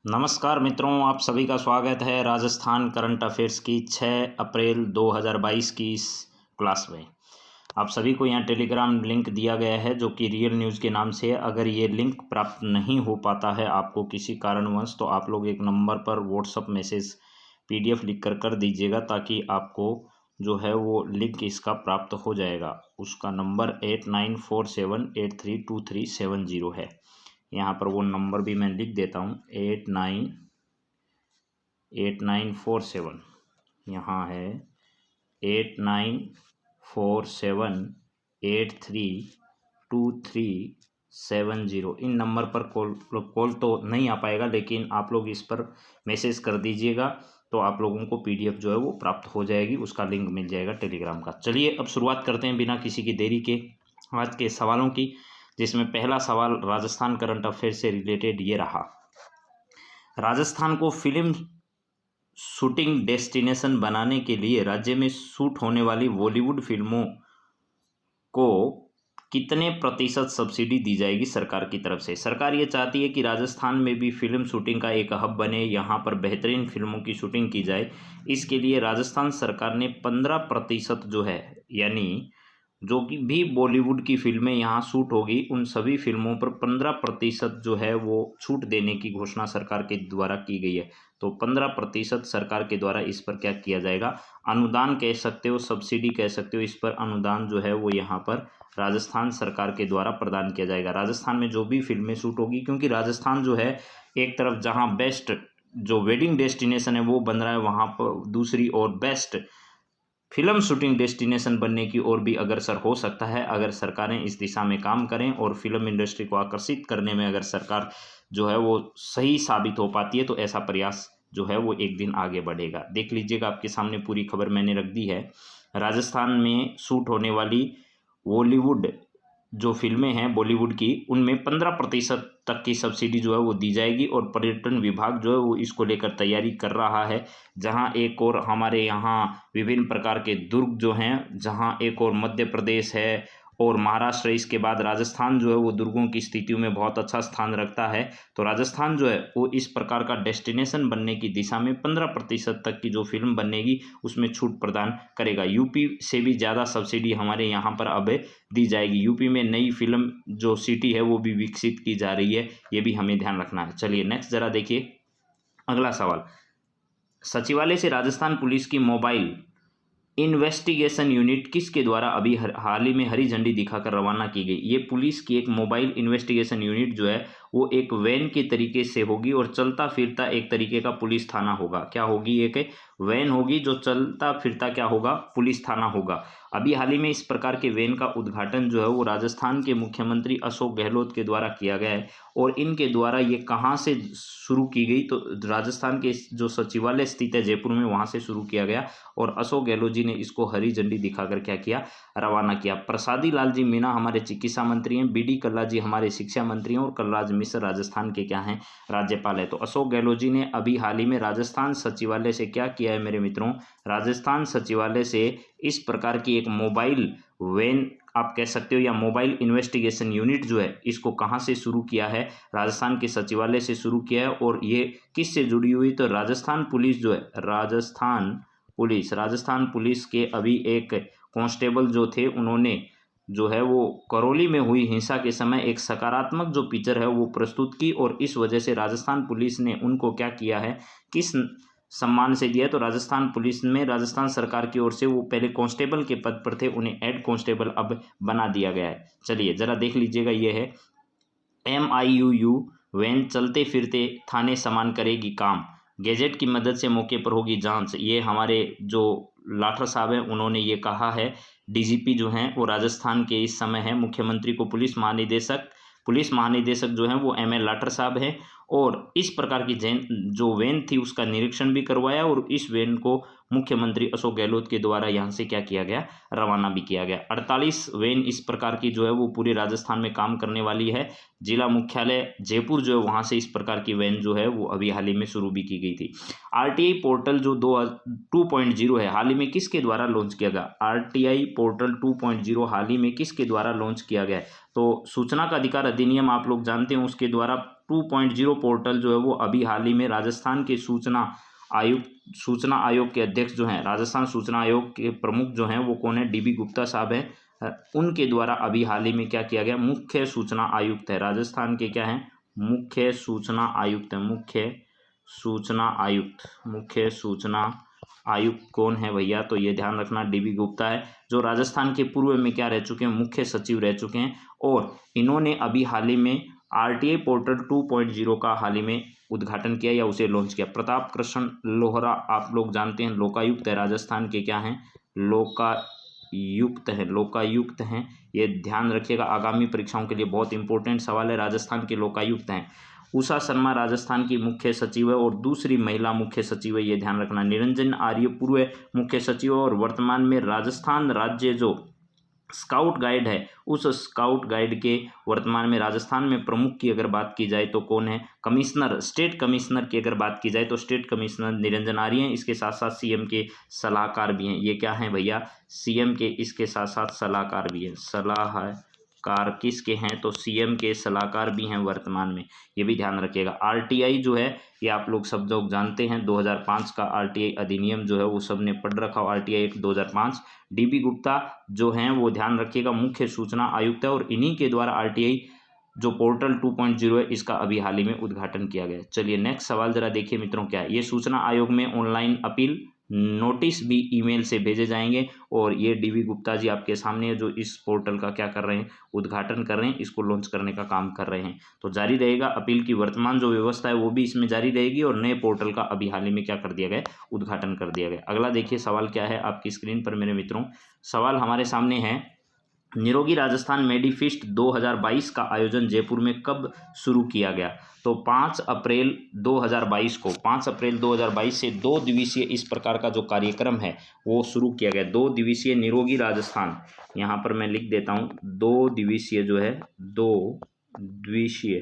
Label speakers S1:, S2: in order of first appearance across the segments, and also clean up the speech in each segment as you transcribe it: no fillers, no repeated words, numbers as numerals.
S1: नमस्कार मित्रों, आप सभी का स्वागत है राजस्थान करंट अफेयर्स की 6 अप्रैल 2022 की इस क्लास में। आप सभी को यहाँ टेलीग्राम लिंक दिया गया है जो कि रियल न्यूज़ के नाम से है। अगर ये लिंक प्राप्त नहीं हो पाता है आपको किसी कारणवश, तो आप लोग एक नंबर पर व्हाट्सअप मैसेज PDF लिख कर दीजिएगा ताकि आपको जो है वो लिंक इसका प्राप्त हो जाएगा। उसका नंबर 8947832370 है। यहाँ पर वो नंबर भी मैं लिख देता हूँ, 8947। यहाँ है 8947832370। इन नंबर पर कॉल तो नहीं आ पाएगा, लेकिन आप लोग इस पर मैसेज कर दीजिएगा तो आप लोगों को PDF जो है वो प्राप्त हो जाएगी। उसका लिंक मिल जाएगा टेलीग्राम का। चलिए अब शुरुआत करते हैं बिना किसी की देरी के आज के सवालों की, जिसमें पहला सवाल राजस्थान करंट अफेयर से रिलेटेड ये रहा। राजस्थान को फिल्म शूटिंग डेस्टिनेशन बनाने के लिए राज्य में शूट होने वाली बॉलीवुड फिल्मों को कितने प्रतिशत सब्सिडी दी जाएगी सरकार की तरफ से। सरकार ये चाहती है कि राजस्थान में भी फिल्म शूटिंग का एक हब बने, यहाँ पर बेहतरीन फिल्मों की शूटिंग की जाए। इसके लिए राजस्थान सरकार ने 15% जो है, यानी जो कि भी बॉलीवुड की फिल्में यहाँ शूट होगी उन सभी फिल्मों पर 15% जो है वो छूट देने की घोषणा सरकार के द्वारा की गई है। तो 15% सरकार के द्वारा इस पर क्या किया जाएगा, अनुदान कह सकते हो, सब्सिडी कह सकते हो, इस पर अनुदान जो है वो यहाँ पर राजस्थान सरकार के द्वारा प्रदान किया जाएगा। राजस्थान में जो भी फिल्में शूट होगी, क्योंकि राजस्थान जो है एक तरफ जहाँ बेस्ट जो वेडिंग डेस्टिनेशन है वो बन रहा है, वहाँ पर दूसरी ओर बेस्ट फिल्म शूटिंग डेस्टिनेशन बनने की ओर भी अग्रसर हो सकता है अगर सरकारें इस दिशा में काम करें और फिल्म इंडस्ट्री को आकर्षित करने में अगर सरकार जो है वो सही साबित हो पाती है तो ऐसा प्रयास जो है वो एक दिन आगे बढ़ेगा। देख लीजिएगा, आपके सामने पूरी खबर मैंने रख दी है। राजस्थान में शूट होने वाली बॉलीवुड जो फिल्में हैं बॉलीवुड की, उनमें 15% तक की सब्सिडी जो है वो दी जाएगी और पर्यटन विभाग जो है वो इसको लेकर तैयारी कर रहा है। जहां एक और हमारे यहाँ विभिन्न प्रकार के दुर्ग जो हैं, जहां एक और मध्य प्रदेश है और महाराष्ट्र, इसके बाद राजस्थान जो है वो दुर्गों की स्थितियों में बहुत अच्छा स्थान रखता है। तो राजस्थान जो है वो इस प्रकार का डेस्टिनेशन बनने की दिशा में 15% तक की जो फिल्म बनेगी उसमें छूट प्रदान करेगा। यूपी से भी ज़्यादा सब्सिडी हमारे यहाँ पर अब दी जाएगी। यूपी में नई फिल्म जो सिटी है वो भी विकसित की जा रही है, ये भी हमें ध्यान रखना है। चलिए नेक्स्ट जरा देखिए अगला सवाल। सचिवालय से राजस्थान पुलिस की मोबाइल इन्वेस्टिगेशन यूनिट किसके द्वारा अभी हाल ही में हरी झंडी दिखाकर रवाना की गई। ये पुलिस की एक मोबाइल इन्वेस्टिगेशन यूनिट जो है वो एक वैन के तरीके से होगी और चलता फिरता एक तरीके का पुलिस थाना होगा। क्या होगी, एक वैन होगी जो चलता फिरता क्या होगा, पुलिस थाना होगा। अभी हाल ही में इस प्रकार के वैन का उद्घाटन जो है वो राजस्थान के मुख्यमंत्री अशोक गहलोत के द्वारा किया गया है। और इनके द्वारा ये कहाँ से शुरू की गई, तो राजस्थान के जो सचिवालय स्थित है जयपुर में, वहाँ से शुरू किया गया और अशोक गहलोत जी ने इसको हरी झंडी दिखाकर क्या किया, रवाना किया। प्रसादी लाल जी मीणा हमारे चिकित्सा मंत्री हैं, BD कल्ला जी हमारे शिक्षा मंत्री हैं और कलराज मिश्र राजस्थान के क्या हैं, राज्यपाल है। तो अशोक गहलोत जी ने अभी हाल ही में राजस्थान सचिवालय से क्या किया है मेरे मित्रों, राजस्थान सचिवालय से इस प्रकार की एक मोबाइल वैन आप कह सकते हो या मोबाइल इन्वेस्टिगेशन यूनिट जो है, इसको कहाँ से शुरू किया है, राजस्थान के सचिवालय से शुरू किया है। और ये किससे जुड़ी हुई, तो राजस्थान पुलिस जो है, राजस्थान पुलिस के अभी एक कांस्टेबल जो थे, उन्होंने जो है वो करौली में हुई हिंसा के समय एक सकारात्मक जो पिक्चर है वो प्रस्तुत की और इस वजह से राजस्थान पुलिस ने उनको क्या किया है, किस सम्मान से दिया है, तो राजस्थान पुलिस में राजस्थान सरकार की ओर से वो पहले कांस्टेबल के पद पर थे, उन्हें हेड कांस्टेबल अब बना दिया गया है। चलिए जरा देख लीजिएगा, ये है MIUU वैन चलते फिरते थाने समान करेगी काम, गैजेट की मदद से मौके पर होगी जांच। ये हमारे जो लाठर साहब हैं उन्होंने ये कहा है। DGP जो हैं वो राजस्थान के इस समय हैं, मुख्यमंत्री को पुलिस महानिदेशक जो हैं वो ML लाठर साहब हैं। और इस प्रकार की जो वैन थी उसका निरीक्षण भी करवाया और इस वैन को मुख्यमंत्री अशोक गहलोत के द्वारा यहाँ से क्या किया गया, रवाना भी किया गया। 48 वैन इस प्रकार की जो है वो पूरे राजस्थान में काम करने वाली है। जिला मुख्यालय जयपुर जो है वहाँ से इस प्रकार की वैन जो है वो अभी हाल ही में शुरू भी की गई थी। RTI पोर्टल जो 2.0 है, हाल ही में किसके द्वारा लॉन्च किया गया, RTI पोर्टल 2.0 हाल ही में किसके द्वारा लॉन्च किया गया है, तो सूचना का अधिकार अधिनियम आप लोग जानते हैं, उसके द्वारा 2.0 पोर्टल जो है वो अभी हाल ही में राजस्थान के सूचना आयोग के अध्यक्ष जो हैं, राजस्थान सूचना आयोग के प्रमुख जो हैं वो कौन है, डीबी गुप्ता साहब हैं, उनके द्वारा अभी हाल ही में क्या किया गया, मुख्य सूचना आयुक्त है राजस्थान के, क्या है, मुख्य सूचना आयुक्त है, मुख्य सूचना आयुक्त कौन है भैया, तो ये ध्यान रखना डीबी गुप्ता है, जो राजस्थान के पूर्व में क्या रह चुके हैं, मुख्य सचिव रह चुके हैं। और इन्होंने अभी हाल ही में आरटीआई पोर्टल 2.0 का हाल ही में उद्घाटन किया या उसे लॉन्च किया। प्रताप कृष्ण लोहरा आप लोग जानते हैं, लोकायुक्त है राजस्थान के, क्या हैं, लोकायुक्त हैं, ये ध्यान रखिएगा, आगामी परीक्षाओं के लिए बहुत इंपॉर्टेंट सवाल है, राजस्थान के लोकायुक्त हैं। उषा शर्मा राजस्थान की मुख्य सचिव है और दूसरी महिला मुख्य सचिव है, ये ध्यान रखना। निरंजन आर्य पूर्व मुख्य सचिव और वर्तमान में राजस्थान राज्य जो स्काउट गाइड है, उस स्काउट गाइड के वर्तमान में राजस्थान में प्रमुख की अगर बात की जाए तो कौन है, कमिश्नर, स्टेट कमिश्नर की अगर बात की जाए तो स्टेट कमिश्नर निरंजन आर्य हैं। इसके साथ साथ सीएम के सलाहकार भी हैं, ये क्या हैं भैया, सीएम के इसके साथ साथ सलाहकार भी हैं। सलाहकार किसके हैं, तो सीएम के सलाहकार भी हैं वर्तमान में, ये भी ध्यान रखिएगा। आरटीआई जो है ये आप लोग सब लोग जानते हैं, 2005 का आरटीआई अधिनियम जो है वो सब ने पढ़ रखा, आरटीआई एक्ट 2005। डीबी गुप्ता जो हैं वो ध्यान रखिएगा मुख्य सूचना आयुक्त है और इन्हीं के द्वारा आरटीआई जो पोर्टल 2.0 है इसका अभी हाल ही में उद्घाटन किया गया। चलिए नेक्स्ट सवाल जरा देखिए मित्रों, क्या है, ये सूचना आयोग में ऑनलाइन अपील नोटिस भी ईमेल से भेजे जाएंगे और ये डीबी गुप्ता जी आपके सामने है जो इस पोर्टल का क्या कर रहे हैं, उद्घाटन कर रहे हैं, इसको लॉन्च करने का काम कर रहे हैं। तो जारी रहेगा, अपील की वर्तमान जो व्यवस्था है वो भी इसमें जारी रहेगी और नए पोर्टल का अभी हाल ही में क्या कर दिया गया, उद्घाटन कर दिया गया। अगला देखिए सवाल क्या है आपकी स्क्रीन पर मेरे मित्रों, सवाल हमारे सामने है, निरोगी राजस्थान मेडिफिस्ट 2022 का आयोजन जयपुर में कब शुरू किया गया, तो 5 अप्रैल 2022 को, 5 अप्रैल 2022 से 2 दिवसीय इस प्रकार का जो कार्यक्रम है वो शुरू किया गया। 2 दिवसीय निरोगी राजस्थान, यहाँ पर मैं लिख देता हूँ 2 दिवसीय जो है, 2 दिवसीय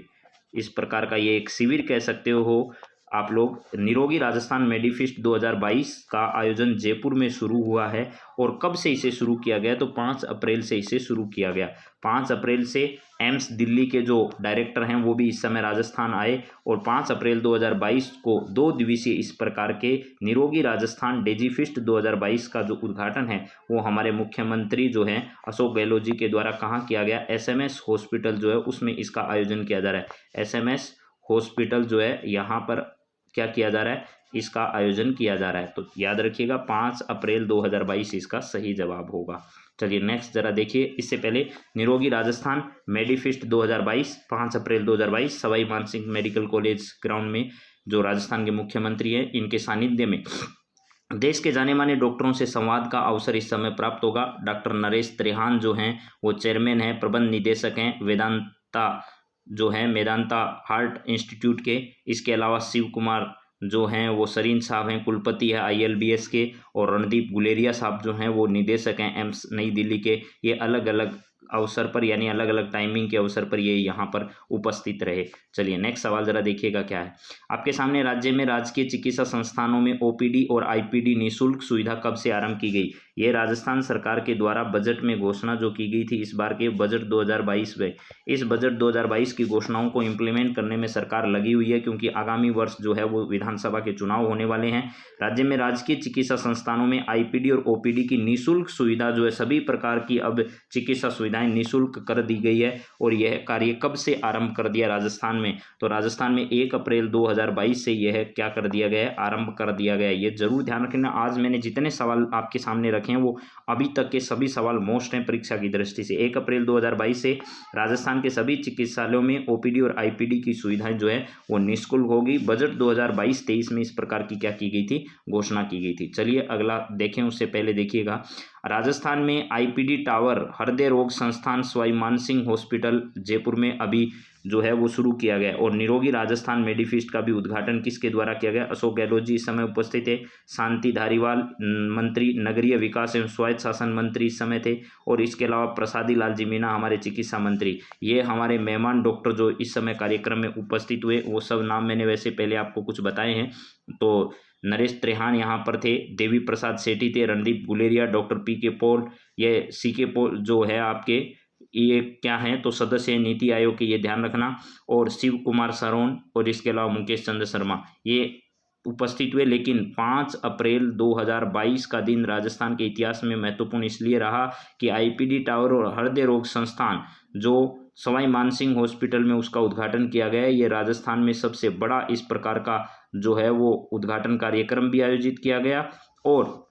S1: इस प्रकार का ये एक शिविर कह सकते हो आप लोग, निरोगी राजस्थान मेडिफिस्ट 2022 का आयोजन जयपुर में शुरू हुआ है। और कब से इसे शुरू किया गया, तो 5 अप्रैल से इसे शुरू किया गया। 5 अप्रैल से एम्स दिल्ली के जो डायरेक्टर हैं वो भी इस समय राजस्थान आए और 5 अप्रैल 2022 को 2 दिवसीय इस प्रकार के निरोगी राजस्थान डेजीफिस्ट 2022 का जो उद्घाटन है वो हमारे मुख्यमंत्री जो हैं अशोक गहलोत जी के द्वारा कहाँ किया गया, एसएमएस हॉस्पिटल जो है उसमें इसका आयोजन किया जा रहा है। एसएमएस हॉस्पिटल जो है यहाँ पर क्या किया जा रहा है, इसका आयोजन किया जा रहा है। तो याद रखिएगा 5 अप्रैल 2022 इसका सही जवाब होगा। चलिए नेक्स्ट जरा देखिए, इससे पहले निरोगी राजस्थान मेडिफिस्ट 2022 5 अप्रैल 2022 Sawai Mansingh medical college ground में जो राजस्थान के मुख्यमंत्री हैं इनके सानिध्य में देश के जाने माने डॉक्टरों से संवाद का अवसर इस समय प्राप्त होगा। डॉक्टर नरेश त्रेहान जो हैं वो चेयरमैन हैं, प्रबंध निदेशक हैं वेदांता जो हैं मेदांता हार्ट इंस्टीट्यूट के। इसके अलावा शिव कुमार जो हैं वो सरीन साहब हैं, कुलपति है ILBS के, और रणदीप गुलेरिया साहब जो हैं वो निदेशक हैं एम्स नई दिल्ली के। ये अलग अलग अवसर पर यानी अलग अलग टाइमिंग के अवसर पर ये यहाँ पर उपस्थित रहे। चलिए नेक्स्ट सवाल जरा देखिएगा क्या है आपके सामने, राज्य में राजकीय चिकित्सा संस्थानों में OPD और IPD निःशुल्क सुविधा कब से आरंभ की गई। ये राजस्थान सरकार के द्वारा बजट में घोषणा जो की गई थी इस बार के बजट 2022 में, इस बजट 2022 की घोषणाओं को इम्प्लीमेंट करने में सरकार लगी हुई है क्योंकि आगामी वर्ष जो है वो विधानसभा के चुनाव होने वाले हैं। राज्य में राजकीय चिकित्सा संस्थानों में IPD और OPD की निःशुल्क सुविधा जो है, सभी प्रकार की अब चिकित्सा सुविधाएं निःशुल्क कर दी गई है। और यह कार्य कब से आरंभ कर दिया राजस्थान में, तो राजस्थान में 1 अप्रैल 2022 से यह क्या कर दिया गया है, आरंभ कर दिया गया है। ये जरूर ध्यान रखना, आज मैंने जितने सवाल आपके सामने रखे हैं वो अभी तक के सभी सवाल मोस्ट हैं परीक्षा की दृष्टि से। 1 अप्रैल 2022 से राजस्थान के सभी चिकित्सालयों में OPD और IPD की सुविधाएं जो है वो निःशुल्क होगी। बजट 2022-23 में इस प्रकार की क्या की गई थी, घोषणा की गई थी। चलिए अगला देखें, उससे पहले देखिएगा राजस्थान में IPD टावर हृदय रोग संस्थान सवाई मानसिंह हॉस्पिटल जयपुर में अभी जो है वो शुरू किया गया और निरोगी राजस्थान मेडिफिस्ट का भी उद्घाटन किसके द्वारा किया गया, अशोक गहलोत जी इस समय उपस्थित थे। शांति धारीवाल मंत्री नगरीय विकास एवं स्वायत्त शासन मंत्री इस समय थे और इसके अलावा प्रसादी लाल जी मीना हमारे चिकित्सा मंत्री। ये हमारे मेहमान डॉक्टर जो इस समय कार्यक्रम में उपस्थित हुए वो सब नाम मैंने वैसे पहले आपको कुछ बताए हैं। तो नरेश त्रेहान यहाँ पर थे, देवी प्रसाद सेठी थे, Randeep Guleria, doctor PK Paul, ये CK पॉल जो है आपके ये क्या हैं तो सदस्य हैं नीति आयोग के, ये ध्यान रखना। और शिव कुमार सरोन और इसके अलावा मुकेश चंद्र शर्मा ये उपस्थित हुए। लेकिन 5 अप्रैल 2022 का दिन राजस्थान के इतिहास में महत्वपूर्ण इसलिए रहा कि आईपीडी टावर और हृदय रोग संस्थान जो सवाई मानसिंह हॉस्पिटल में उसका उद्घाटन किया गया है। ये राजस्थान में सबसे बड़ा इस प्रकार का जो है वो उद्घाटन कार्यक्रम भी आयोजित किया गया। और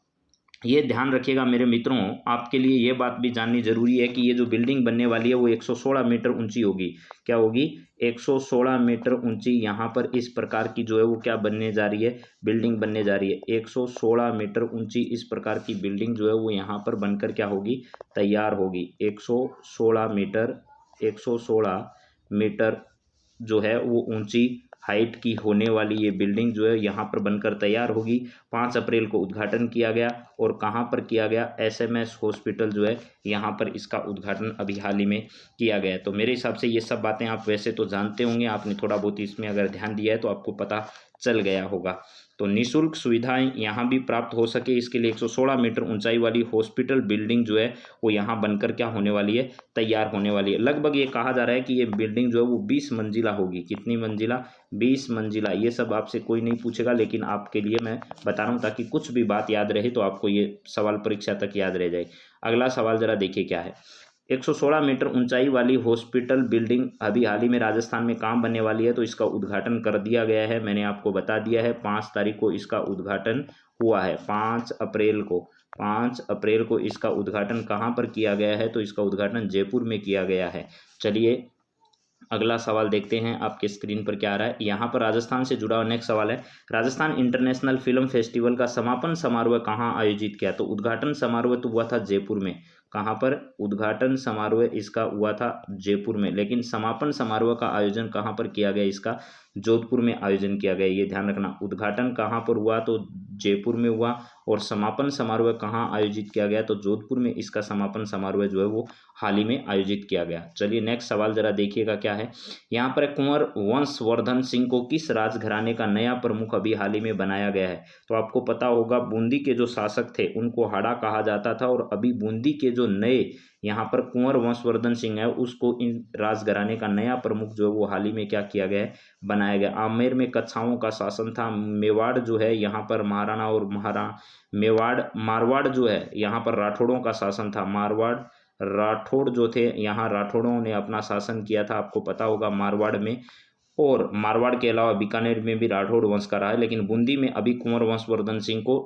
S1: ये ध्यान रखिएगा मेरे मित्रों, आपके लिए ये बात भी जाननी जरूरी है कि ये जो बिल्डिंग बनने वाली है वो 116 मीटर ऊंची होगी। क्या होगी? 116 मीटर ऊंची यहाँ पर इस प्रकार की जो है वो क्या बनने जा रही है, बिल्डिंग बनने जा रही है। 116 मीटर ऊंची इस प्रकार की बिल्डिंग जो है वो यहाँ पर बनकर क्या होगी, तैयार होगी। 116 मीटर जो है वो ऊंची हाइट की होने वाली ये बिल्डिंग जो है यहाँ पर बनकर तैयार होगी। 5 अप्रैल को उद्घाटन किया गया। और कहाँ पर किया गया? एसएमएस हॉस्पिटल जो है यहाँ पर इसका उद्घाटन अभी हाल ही में किया गया। तो मेरे हिसाब से ये सब बातें आप वैसे तो जानते होंगे, आपने थोड़ा बहुत इसमें अगर ध्यान दिया है तो आपको पता चल गया होगा। तो निःशुल्क सुविधाएं यहाँ भी प्राप्त हो सके इसके लिए 116 मीटर ऊंचाई वाली हॉस्पिटल बिल्डिंग जो है वो यहाँ बनकर क्या होने वाली है, तैयार होने वाली है। लगभग ये कहा जा रहा है कि ये बिल्डिंग जो है वो 20 मंजिला होगी। कितनी मंजिला? 20 मंजिला। ये सब आपसे कोई नहीं पूछेगा, लेकिन आपके लिए मैं बता रहा हूँ ताकि कुछ भी बात याद रहे तो आपको ये सवाल परीक्षा तक याद रह जाए। अगला सवाल जरा देखिए क्या है। 116 मीटर ऊंचाई वाली हॉस्पिटल बिल्डिंग अभी हाल ही में राजस्थान में काम बनने वाली है। तो इसका उद्घाटन कर दिया गया है, मैंने आपको बता दिया है। 5 तारीख को इसका उद्घाटन हुआ है। 5 अप्रैल को इसका उद्घाटन कहाँ पर किया गया है? तो इसका उद्घाटन जयपुर में किया गया है। चलिए अगला सवाल देखते हैं आपके स्क्रीन पर क्या आ रहा है। यहाँ पर राजस्थान से जुड़ा हुआ नेक्स्ट सवाल है। राजस्थान इंटरनेशनल फिल्म फेस्टिवल का समापन समारोह कहाँ आयोजित किया? तो उद्घाटन समारोह तो हुआ था जयपुर में। कहाँ पर? उद्घाटन समारोह इसका हुआ था जयपुर में, लेकिन समापन समारोह का आयोजन कहाँ पर किया गया? इसका जोधपुर में आयोजन किया गया। ये ध्यान रखना, उद्घाटन कहाँ पर हुआ? तो जयपुर में हुआ। और समापन समारोह कहाँ आयोजित किया गया? तो जोधपुर में इसका समापन समारोह जो है वो हाल ही में आयोजित किया गया। चलिए नेक्स्ट सवाल जरा देखिएगा क्या है। यहाँ पर कुंवर वंशवर्धन सिंह को किस राजघराने का नया प्रमुख अभी हाल ही में बनाया गया है? तो आपको पता होगा बूंदी के जो शासक थे उनको हाड़ा कहा जाता था, और अभी बूंदी के जो नए यहाँ पर कुंवर वंशवर्धन सिंह है उसको इन राजघराने का नया प्रमुख जो है वो हाल ही में क्या किया गया है, बनाया गया। आमेर में कच्छाओं का शासन था। मेवाड़ जो है यहाँ पर महाराणा और मारवाड़ जो है यहाँ पर राठौड़ों का शासन था। राठौड़ जो थे यहाँ राठौड़ों ने अपना शासन किया था, आपको पता होगा मारवाड़ में। और मारवाड़ के अलावा बीकानेर में भी राठौड़ वंश का रहा है, लेकिन बूंदी में अभी कुंवर वंशवर्धन सिंह को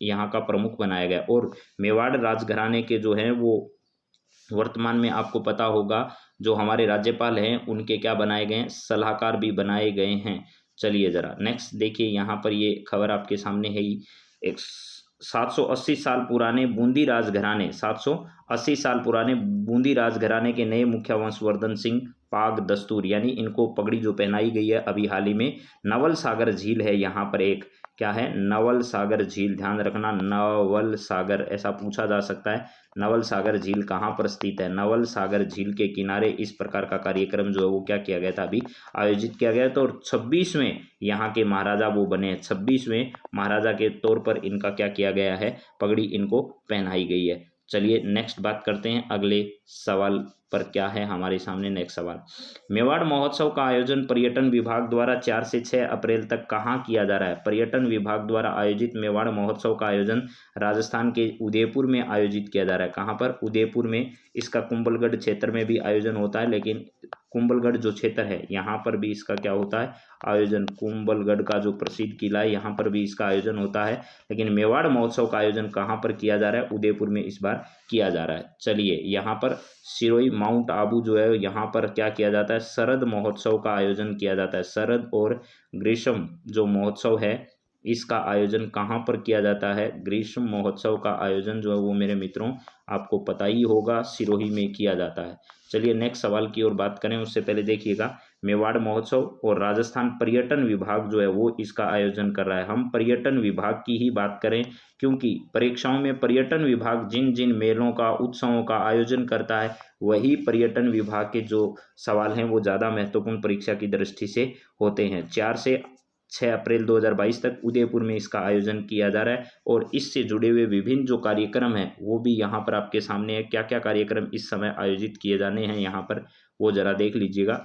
S1: यहाँ का प्रमुख बनाया गया। और मेवाड़ राजघराने के जो हैं वो वर्तमान में आपको पता होगा जो हमारे राज्यपाल हैं उनके क्या बनाए गए हैं, सलाहकार भी बनाए गए हैं। चलिए जरा नेक्स्ट देखिए, यहाँ पर ये खबर आपके सामने है ही। एक 780 साल पुराने बूंदी राजघराने 780 साल पुराने बूंदी राजघराने के नए मुखिया वंशवर्धन सिंह पाग दस्तूर, यानी इनको पगड़ी जो पहनाई गई है अभी हाल ही में। नवल सागर झील है यहाँ पर एक, क्या है? नवल सागर झील। ध्यान रखना, नवल सागर ऐसा पूछा जा सकता है। नवल सागर झील कहाँ पर स्थित है? नवल सागर झील के किनारे इस प्रकार का कार्यक्रम जो है वो क्या किया गया था, अभी आयोजित किया गया था। और 26वें यहाँ के महाराजा वो बने हैं। 26वें महाराजा के तौर पर इनका क्या किया गया है, पगड़ी इनको पहनाई गई है। चलिए नेक्स्ट बात करते हैं अगले सवाल पर। क्या है हमारे सामने नेक्स्ट सवाल। मेवाड़ महोत्सव का आयोजन पर्यटन विभाग द्वारा 4 से 6 अप्रैल तक कहाँ किया जा रहा है? पर्यटन विभाग द्वारा आयोजित मेवाड़ महोत्सव का आयोजन राजस्थान के उदयपुर में आयोजित किया जा रहा है। कहाँ पर? उदयपुर में। इसका कुंभलगढ़ क्षेत्र में भी आयोजन होता है, लेकिन कुंभलगढ़ जो क्षेत्र है यहाँ पर भी इसका क्या होता है, आयोजन। कुंभलगढ़ का जो प्रसिद्ध किला है यहाँ पर भी इसका आयोजन होता है, लेकिन मेवाड़ महोत्सव का आयोजन कहाँ पर किया जा रहा है? उदयपुर में इस बार किया जा रहा है। चलिए यहाँ पर सिरोही माउंट आबू जो है यहाँ पर क्या किया जाता है, शरद महोत्सव का आयोजन किया जाता है। शरद और ग्रीष्म जो महोत्सव है इसका आयोजन कहाँ पर किया जाता है? ग्रीष्म महोत्सव का आयोजन जो है वो मेरे मित्रों आपको पता ही होगा, सिरोही में किया जाता है। चलिए नेक्स्ट सवाल की ओर बात करें उससे पहले देखिएगा, मेवाड़ महोत्सव और राजस्थान पर्यटन विभाग जो है वो इसका आयोजन कर रहा है। हम पर्यटन विभाग की ही बात करें, क्योंकि परीक्षाओं में पर्यटन विभाग जिन जिन मेलों का उत्सवों का आयोजन करता है वही पर्यटन विभाग के जो सवाल हैं वो ज़्यादा महत्वपूर्ण परीक्षा की दृष्टि से होते हैं। 4 से 6 अप्रैल 2022 तक उदयपुर में इसका आयोजन किया जा रहा है। और इससे जुड़े हुए विभिन्न जो कार्यक्रम हैं वो भी यहाँ पर आपके सामने है। क्या क्या कार्यक्रम इस समय आयोजित किए जाने हैं यहाँ पर वो जरा देख लीजिएगा।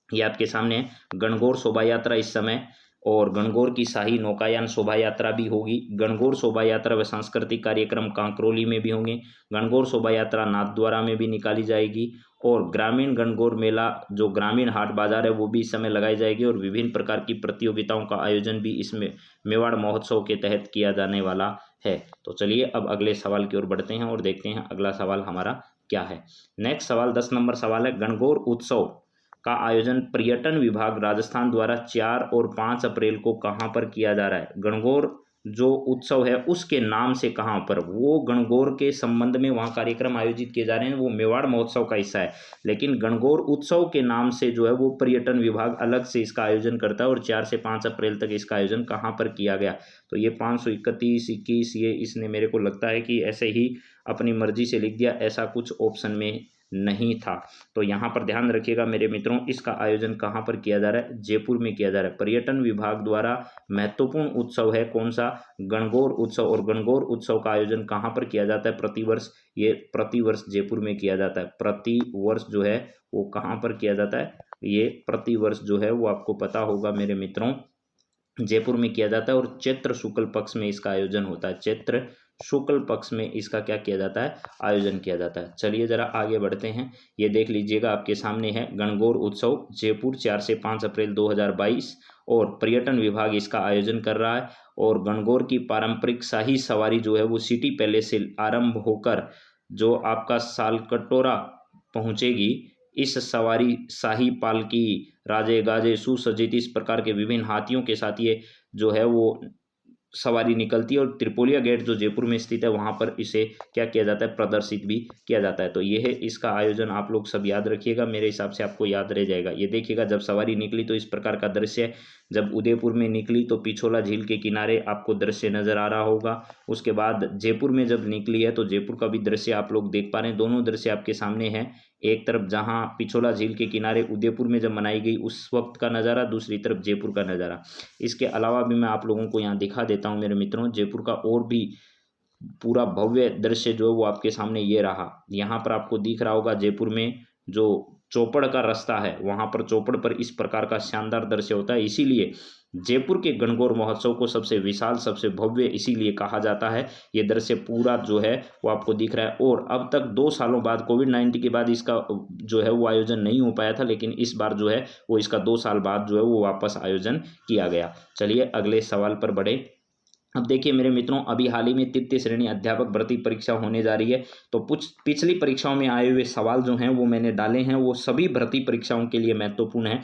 S1: ये आपके सामने है गणगौर शोभा यात्रा इस समय, और गणगौर की शाही नौकायान शोभा यात्रा भी होगी। गणगौर शोभा यात्रा व सांस्कृतिक कार्यक्रम कांकरोली में भी होंगे। गणगौर शोभा यात्रा नाथद्वारा में भी निकाली जाएगी। और ग्रामीण गणगौर मेला जो ग्रामीण हाट बाजार है वो भी इस समय लगाई जाएगी। और विभिन्न प्रकार की प्रतियोगिताओं का आयोजन भी इसमें मेवाड़ महोत्सव के तहत किया जाने वाला है। तो चलिए अब अगले सवाल की ओर बढ़ते हैं और देखते हैं अगला सवाल हमारा क्या है। नेक्स्ट सवाल 10 नंबर सवाल है, गणगौर उत्सव का आयोजन पर्यटन विभाग राजस्थान द्वारा 4 और 5 अप्रैल को कहां पर किया जा रहा है। गणगौर जो उत्सव है उसके नाम से कहां पर, वो गणगौर के संबंध में वहां कार्यक्रम आयोजित किए जा रहे हैं, वो मेवाड़ महोत्सव का हिस्सा है। लेकिन गणगौर उत्सव के नाम से जो है वो पर्यटन विभाग अलग से इसका आयोजन करता है। और 4 से 5 अप्रैल तक इसका आयोजन कहां पर किया गया, तो ये 531, 21, ये इसने मेरे को लगता है कि ऐसे ही अपनी मर्जी से लिख दिया, ऐसा कुछ ऑप्शन में नहीं था। तो यहाँ पर ध्यान रखिएगा मेरे मित्रों, इसका आयोजन कहाँ पर किया जा रहा है, जयपुर में किया जा रहा है। पर्यटन विभाग द्वारा महत्वपूर्ण उत्सव है कौन सा, गणगौर उत्सव। और गणगौर उत्सव का आयोजन कहाँ पर किया जाता है प्रतिवर्ष, ये प्रतिवर्ष जयपुर में किया जाता है। प्रतिवर्ष जो है वो कहाँ पर किया जाता है, ये प्रतिवर्ष जो है वो आपको पता होगा मेरे मित्रों जयपुर में किया जाता है। और चैत्र शुक्ल पक्ष में इसका आयोजन होता है। चैत्र शुक्ल पक्ष में इसका क्या किया जाता है, आयोजन किया जाता है। चलिए जरा आगे बढ़ते हैं। ये देख लीजिएगा आपके सामने है गणगौर उत्सव जयपुर 4 से 5 अप्रैल 2022, और पर्यटन विभाग इसका आयोजन कर रहा है। और गणगौर की पारंपरिक शाही सवारी जो है वो सिटी पैलेस से आरंभ होकर जो आपका सालकटोरा पहुंचेगी। इस सवारी शाही पालकी राजे गाजे सुसज्जित इस प्रकार के विभिन्न हाथियों के साथ ये जो है वो सवारी निकलती है। और त्रिपोलिया गेट जो जयपुर में स्थित है वहां पर इसे क्या किया जाता है, प्रदर्शित भी किया जाता है। तो ये है इसका आयोजन, आप लोग सब याद रखिएगा, मेरे हिसाब से आपको याद रह जाएगा। ये देखिएगा जब सवारी निकली तो इस प्रकार का दृश्य है। जब उदयपुर में निकली तो पिछोला झील के किनारे आपको दृश्य नजर आ रहा होगा। उसके बाद जयपुर में जब निकली है तो जयपुर का भी दृश्य आप लोग देख पा रहे हैं। दोनों दृश्य आपके सामने हैं, एक तरफ जहां पिछोला झील के किनारे उदयपुर में जब मनाई गई उस वक्त का नज़ारा, दूसरी तरफ जयपुर का नज़ारा। इसके अलावा भी मैं आप लोगों को यहाँ दिखा देता हूँ मेरे मित्रों, जयपुर का और भी पूरा भव्य दृश्य जो है वो आपके सामने ये रहा। यहाँ पर आपको दिख रहा होगा जयपुर में जो चौपड़ का रास्ता है वहाँ पर चौपड़ पर इस प्रकार का शानदार दृश्य होता है। इसीलिए जयपुर के गणगौर महोत्सव को सबसे विशाल सबसे भव्य इसीलिए कहा जाता है। ये दृश्य पूरा जो है वो आपको दिख रहा है। और अब तक 2 सालों बाद कोविड-19 के बाद इसका जो है वो आयोजन नहीं हो पाया था, लेकिन इस बार जो है वो इसका 2 साल बाद जो है वो वापस आयोजन किया गया। चलिए अगले सवाल पर बढ़े। अब देखिए मेरे मित्रों, अभी हाल ही में तृतीय श्रेणी अध्यापक भर्ती परीक्षा होने जा रही है। तो कुछ पिछली परीक्षाओं में आए हुए सवाल जो हैं वो मैंने डाले हैं, वो सभी भर्ती परीक्षाओं के लिए महत्वपूर्ण है।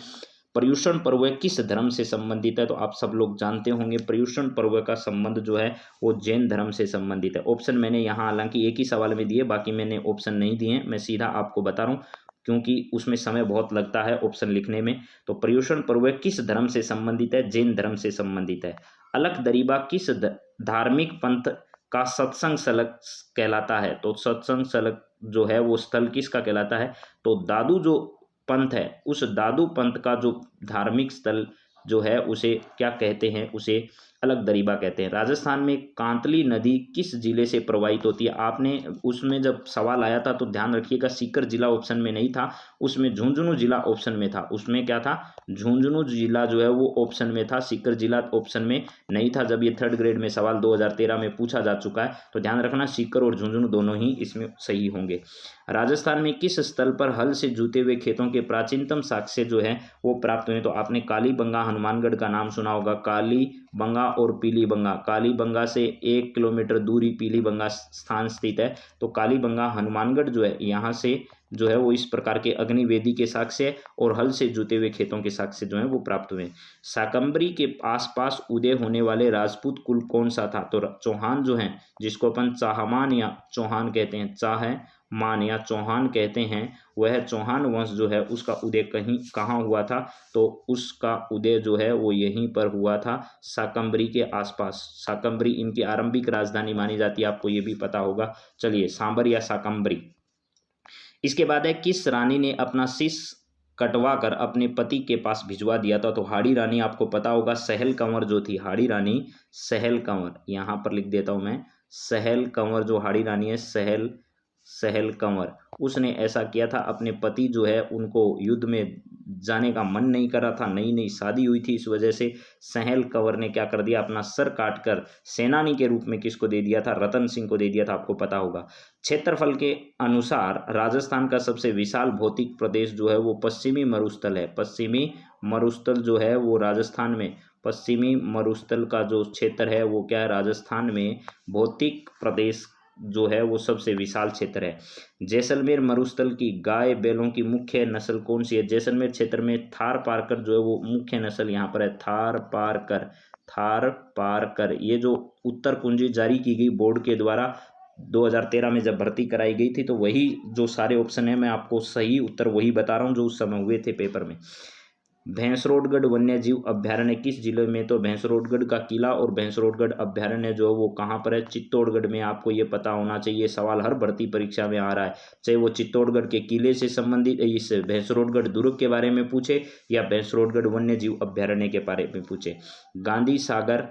S1: पर्युषण पर्व किस धर्म से संबंधित है, तो आप सब लोग जानते होंगे पर्युषण पर्व का संबंध जो है वो जैन धर्म से संबंधित है। ऑप्शन मैंने यहाँ हालांकि एक ही सवाल में दिए, बाकी मैंने ऑप्शन नहीं दिए, मैं सीधा आपको बता रहा हूँ क्योंकि उसमें समय बहुत लगता है ऑप्शन लिखने में। तो पर्युषण पर्व किस धर्म से संबंधित है, जैन धर्म से संबंधित है। अलख-दरीबा किस धार्मिक पंथ का सत्संग स्थल कहलाता है, तो सत्संग स्थल जो है वो स्थल किसका कहलाता है, तो दादू जो पंथ है उस दादू पंथ का जो धार्मिक स्थल जो है उसे क्या कहते हैं, उसे अलख-दरीबा कहते हैं। राजस्थान में कांतली नदी किस जिले से प्रवाहित होती है, आपने उसमें जब सवाल आया था तो ध्यान रखिएगा सीकर जिला ऑप्शन में नहीं था, उसमें झुंझुनू जिला ऑप्शन में था। उसमें क्या था, झुंझुनू जिला जो है वो ऑप्शन में था, सीकर जिला ऑप्शन में नहीं था। जब ये 3rd ग्रेड में सवाल 2013 में पूछा जा चुका है तो ध्यान रखना सीकर और झुंझुनू दोनों ही इसमें सही होंगे। राजस्थान में किस स्थल पर हल से जुते हुए खेतों के प्राचीनतम साक्ष्य जो है वो प्राप्त हुए, तो आपने कालीबंगा हनुमानगढ़ का नाम सुना होगा। कालीबंगा और पीलीबंगा, कालीबंगा से 1 किलोमीटर दूरी पीलीबंगा स्थान स्थित है। तो कालीबंगा हनुमानगढ़ जो है यहाँ से जो है वो इस प्रकार के अग्निवेदी के साक्ष्य और हल से जुते हुए खेतों के साक्ष्य जो है वो प्राप्त हुए। शाकंभरी के आसपास उदय होने वाले राजपूत कुल कौन सा था, तो चौहान जो हैं जिसको अपन चाहमान या चौहान कहते हैं, चाहमान या चौहान कहते हैं, वह चौहान वंश जो है उसका उदय कहाँ हुआ था, तो उसका उदय जो है वो यहीं पर हुआ था शाकंभरी के आसपास। शाकंभरी इनकी आरंभिक राजधानी मानी जाती है, आपको ये भी पता होगा। चलिए सांबर या शाकंभरी। इसके बाद है किस रानी ने अपना शीश कटवा कर अपने पति के पास भिजवा दिया था। तो हाड़ी रानी आपको पता होगा सहल कंवर जो थी, हाड़ी रानी सहल कंवर, यहाँ पर लिख देता हूँ मैं, सहल कंवर जो हाड़ी रानी है, सहल कंवर, उसने ऐसा किया था। अपने पति जो है उनको युद्ध में जाने का मन नहीं कर रहा था, नई नई शादी हुई थी, इस वजह से सहल कंवर ने क्या कर दिया, अपना सर काटकर सेनानी के रूप में किसको दे दिया था, रतन सिंह को दे दिया था, आपको पता होगा। क्षेत्रफल के अनुसार राजस्थान का सबसे विशाल भौतिक प्रदेश जो है वो पश्चिमी मरुस्थल है। पश्चिमी मरुस्थल जो है वो राजस्थान में, पश्चिमी मरुस्थल का जो क्षेत्र है वो क्या है, राजस्थान में भौतिक प्रदेश जो है वो सबसे विशाल क्षेत्र है। जैसलमेर मरुस्थल की गाय बैलों की मुख्य नस्ल कौन सी है? जैसलमेर क्षेत्र में थार पारकर जो है वो मुख्य नस्ल यहाँ पर है, थार पारकर, थार पारकर। ये जो उत्तर कुंजी जारी की गई बोर्ड के द्वारा 2013 में जब भर्ती कराई गई थी, तो वही जो सारे ऑप्शन है मैं आपको सही उत्तर वही बता रहा हूँ जो उस समय हुए थे पेपर में। भैंसरोडगढ़ वन्य जीव अभ्यारण्य किस जिले में? तो भैंसरोडगढ़ का किला और भैंसरोडगढ़ अभ्यारण्य जो है वो कहाँ पर है? चित्तौड़गढ़ में। आपको ये पता होना चाहिए, सवाल हर भर्ती परीक्षा में आ रहा है, चाहे वो चित्तौड़गढ़ के किले से संबंधित इस भैंसरोडगढ़ दुर्ग के बारे में पूछे या भैंसरोडगढ़ वन्य जीव अभ्यारण्य के बारे में पूछे। गांधी सागर,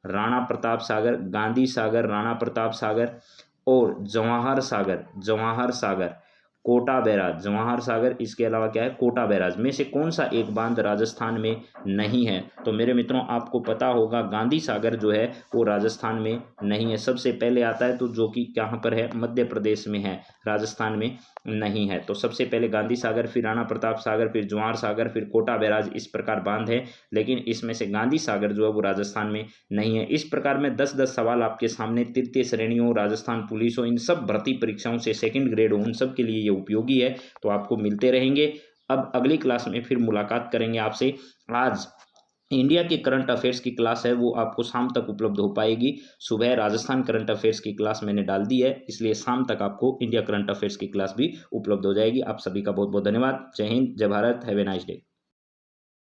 S1: राणा प्रताप सागर, गांधी सागर, राणा प्रताप सागर और जवाहर सागर, जवाहर सागर, कोटा बैराज, जवाहर सागर, इसके अलावा क्या है, कोटा बैराज में से कौन सा एक बांध राजस्थान में नहीं है? तो मेरे मित्रों आपको पता होगा गांधी सागर जो है वो राजस्थान में नहीं है, सबसे पहले आता है, तो जो कि कहाँ पर है, मध्य प्रदेश में है, राजस्थान में नहीं है। तो सबसे पहले गांधी सागर, फिर राणा प्रताप सागर, फिर जवाहर सागर, फिर कोटा बैराज, इस प्रकार बांध है, लेकिन इसमें से गांधी सागर जो है वो राजस्थान में नहीं है। इस प्रकार में 10-10 सवाल आपके सामने तृतीय श्रेणी हो, राजस्थान पुलिस हो, इन सब भर्ती परीक्षाओं से सेकंड ग्रेड हो, उन सब के लिए ये उपयोगी है। तो आपको मिलते रहेंगे। अब अगली क्लास में फिर मुलाकात करेंगे आपसे। आज इंडिया के करंट अफेयर्स की क्लास है वो आपको शाम तक उपलब्ध हो पाएगी। सुबह राजस्थान करंट अफेयर्स की क्लास मैंने डाल दी है, इसलिए शाम तक आपको इंडिया करंट अफेयर्स की क्लास भी उपलब्ध हो जाएगी। आप सभी का बहुत बहुत धन्यवाद। जय हिंद, जय Bharat, have a nice day.